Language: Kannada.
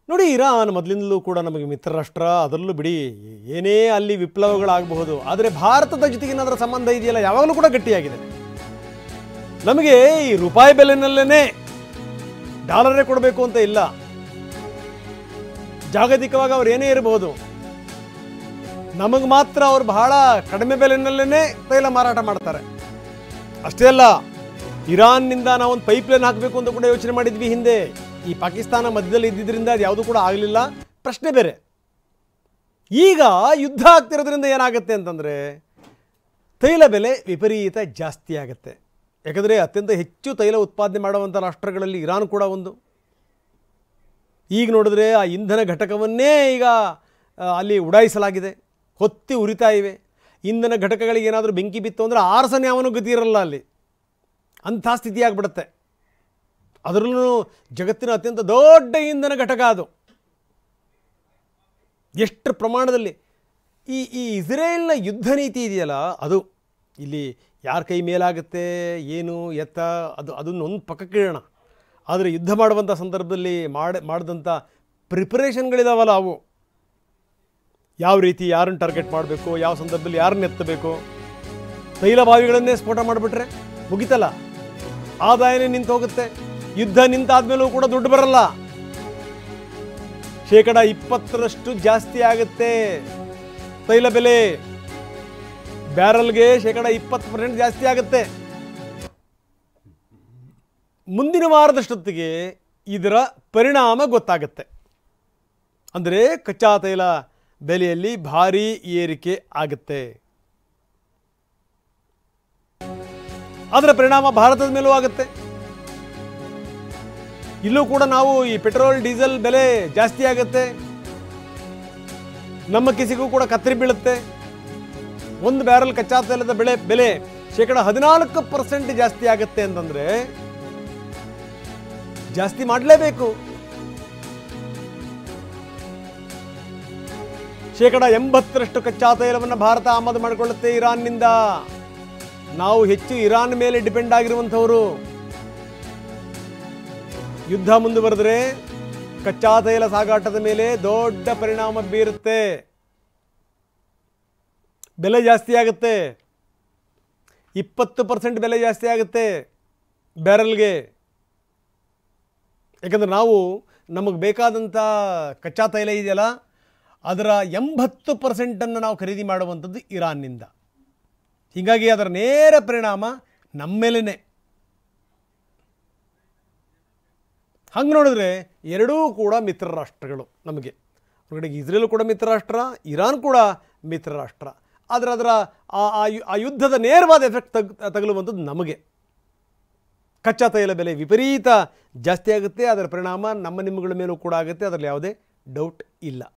ನೋಡಿ, ಇರಾನ್ ಮೊದಲಿಂದಲೂ ಕೂಡ ನಮಗೆ ಮಿತ್ರ ರಾಷ್ಟ್ರ. ಅದರಲ್ಲೂ ಬಿಡಿ, ಏನೇ ಅಲ್ಲಿ ವಿಪ್ಲವಗಳಾಗಬಹುದು, ಆದರೆ ಭಾರತದ ಜೊತೆಗಿನ ಅದರ ಸಂಬಂಧ ಇದೆಯಲ್ಲ ಯಾವಾಗಲೂ ಕೂಡ ಗಟ್ಟಿಯಾಗಿದೆ. ನಮಗೆ ಈ ರೂಪಾಯಿ ಬೆಲೆನಲ್ಲೇ ಡಾಲರೇ ಕೊಡಬೇಕು ಅಂತ ಇಲ್ಲ. ಜಾಗತಿಕವಾಗಿ ಅವ್ರು ಏನೇ ಇರಬಹುದು, ನಮಗೆ ಮಾತ್ರ ಅವ್ರು ಬಹಳ ಕಡಿಮೆ ಬೆಲೆನಲ್ಲೇ ತೈಲ ಮಾರಾಟ ಮಾಡ್ತಾರೆ. ಅಷ್ಟೇ ಅಲ್ಲ, ಇರಾನ್ನಿಂದ ನಾವೊಂದು ಪೈಪ್ಲೈನ್ ಹಾಕಬೇಕು ಅಂತ ಕೂಡ ಯೋಚನೆ ಮಾಡಿದ್ವಿ ಹಿಂದೆ. ಈ ಪಾಕಿಸ್ತಾನ ಮಧ್ಯದಲ್ಲಿ ಇದ್ದಿದ್ದರಿಂದ ಅದು ಯಾವುದೂ ಕೂಡ ಆಗಲಿಲ್ಲ, ಪ್ರಶ್ನೆ ಬೇರೆ. ಈಗ ಯುದ್ಧ ಆಗ್ತಿರೋದ್ರಿಂದ ಏನಾಗುತ್ತೆ ಅಂತಂದರೆ ತೈಲ ಬೆಲೆ ವಿಪರೀತ ಜಾಸ್ತಿ ಆಗುತ್ತೆ. ಯಾಕಂದರೆ ಅತ್ಯಂತ ಹೆಚ್ಚು ತೈಲ ಉತ್ಪಾದನೆ ಮಾಡುವಂಥ ರಾಷ್ಟ್ರಗಳಲ್ಲಿ ಇರಾನ್ ಕೂಡ ಒಂದು. ಈಗ ನೋಡಿದ್ರೆ ಆ ಇಂಧನ ಘಟಕವನ್ನೇ ಈಗ ಅಲ್ಲಿ ಉಡಾಯಿಸಲಾಗಿದೆ, ಹೊತ್ತಿ ಉರಿತಾ ಇವೆ. ಇಂಧನ ಘಟಕಗಳಿಗೆ ಏನಾದರೂ ಬೆಂಕಿ ಬಿತ್ತು ಅಂದರೆ ಆರ್ಸನೆ ಅವನು ಗತಿ ಇರಲ್ಲ ಅಲ್ಲಿ, ಅಂಥ ಸ್ಥಿತಿ ಆಗಿಬಿಡುತ್ತೆ. ಅದರಲ್ಲೂ ಜಗತ್ತಿನ ಅತ್ಯಂತ ದೊಡ್ಡ ಇಂಧನ ಘಟಕ ಅದು. ಎಷ್ಟು ಪ್ರಮಾಣದಲ್ಲಿ ಈ ಇಸ್ರೇಲ್ನ ಯುದ್ಧ ನೀತಿ ಇದೆಯಲ್ಲ, ಅದು ಇಲ್ಲಿ ಯಾರ ಕೈ ಮೇಲಾಗುತ್ತೆ ಏನು ಎತ್ತ ಅದನ್ನೊಂದು ಪಕ್ಕಕ್ಕೆ ಇಡೋಣ. ಆದರೆ ಯುದ್ಧ ಮಾಡುವಂಥ ಸಂದರ್ಭದಲ್ಲಿ ಮಾಡಿದಂಥ ಪ್ರಿಪರೇಷನ್ಗಳಿದಾವಲ್ಲ, ಅವು ಯಾವ ರೀತಿ ಯಾರನ್ನು ಟಾರ್ಗೆಟ್ ಮಾಡಬೇಕು, ಯಾವ ಸಂದರ್ಭದಲ್ಲಿ ಯಾರನ್ನ ಎತ್ತಬೇಕು. ತೈಲ ಬಾವಿಗಳನ್ನೇ ಸ್ಫೋಟ ಮಾಡಿಬಿಟ್ರೆ ಮುಗಿತಲ್ಲ, ಆದಾಯನೇ ನಿಂತು ಹೋಗುತ್ತೆ. ಯುದ್ಧ ನಿಂತಾದ್ಮೇಲೂ ಕೂಡ ದುಡ್ಡು ಬರಲ್ಲ. 20% ಜಾಸ್ತಿ ಆಗುತ್ತೆ ತೈಲ ಬೆಲೆ. ಬ್ಯಾರಲ್ಗೆ 20% ಜಾಸ್ತಿ ಆಗುತ್ತೆ. ಮುಂದಿನ ವಾರದಷ್ಟೊತ್ತಿಗೆ ಇದರ ಪರಿಣಾಮ ಗೊತ್ತಾಗುತ್ತೆ. ಅಂದರೆ ಕಚ್ಚಾ ತೈಲ ಬೆಲೆಯಲ್ಲಿ ಭಾರೀ ಏರಿಕೆ ಆಗುತ್ತೆ. ಅದರ ಪರಿಣಾಮ ಭಾರತದ ಮೇಲೂ ಆಗುತ್ತೆ. ಇಲ್ಲೂ ಕೂಡ ನಾವು ಈ ಪೆಟ್ರೋಲ್ ಡೀಸೆಲ್ ಬೆಲೆ ಜಾಸ್ತಿ ಆಗುತ್ತೆ, ನಮ್ಮ ಕಿಸಿಗೂ ಕೂಡ ಕತ್ತರಿ ಬೀಳುತ್ತೆ. ಒಂದು ಬ್ಯಾರಲ್ ಕಚ್ಚಾ ತೈಲದ ಬೆಲೆ 14% ಜಾಸ್ತಿ ಆಗುತ್ತೆ ಅಂತಂದ್ರೆ ಜಾಸ್ತಿ ಮಾಡಲೇಬೇಕು. 80% ಕಚ್ಚಾ ತೈಲವನ್ನು ಭಾರತ ಆಮದು ಮಾಡಿಕೊಳ್ಳುತ್ತೆ ಇರಾನ್ನಿಂದ. ನಾವು ಹೆಚ್ಚು ಇರಾನ್ ಮೇಲೆ ಡಿಪೆಂಡ್ ಆಗಿರುವಂಥವರು. ಯುದ್ಧ ಮುಂದುವರೆದರೆ ಕಚ್ಚಾ ತೈಲ ಸಾಗಾಟದ ಮೇಲೆ ದೊಡ್ಡ ಪರಿಣಾಮ ಬೀರುತ್ತೆ. ಬೆಲೆ ಜಾಸ್ತಿ ಆಗುತ್ತೆ, 20% ಬೆಲೆ ಜಾಸ್ತಿ ಆಗುತ್ತೆ ಬ್ಯಾರಲ್ಗೆ. ಯಾಕಂದರೆ ನಮಗೆ ಬೇಕಾದಂಥ ಕಚ್ಚಾ ತೈಲ ಇದೆಯಲ್ಲ, ಅದರ 80% ನಾವು ಖರೀದಿ ಮಾಡುವಂಥದ್ದು ಇರಾನ್ನಿಂದ. ಹೀಗಾಗಿ ಅದರ ನೇರ ಪರಿಣಾಮ ನಮ್ಮ ಮೇಲೇ. ಹಂಗೆ ನೋಡಿದ್ರೆ ಎರಡೂ ಕೂಡ ಮಿತ್ರ ರಾಷ್ಟ್ರಗಳು ನಮಗೆ. ಹೊರಗಡೆಗೆ ಇಸ್ರೇಲ್ ಕೂಡ ಮಿತ್ರ ರಾಷ್ಟ್ರ, ಇರಾನ್ ಕೂಡ ಮಿತ್ರ ರಾಷ್ಟ್ರ. ಆದರೆ ಅದರ ಆ ಯುದ್ಧದ ನೇರವಾದ ಎಫೆಕ್ಟ್ ತಗಲುವಂಥದ್ದು ನಮಗೆ. ಕಚ್ಚಾ ತೈಲ ಬೆಲೆ ವಿಪರೀತ ಜಾಸ್ತಿ ಆಗುತ್ತೆ, ಅದರ ಪರಿಣಾಮ ನಮ್ಮ ನಿಮ್ಮಗಳ ಮೇಲೂ ಕೂಡ ಆಗುತ್ತೆ, ಅದರಲ್ಲಿ ಯಾವುದೇ ಡೌಟ್ ಇಲ್ಲ.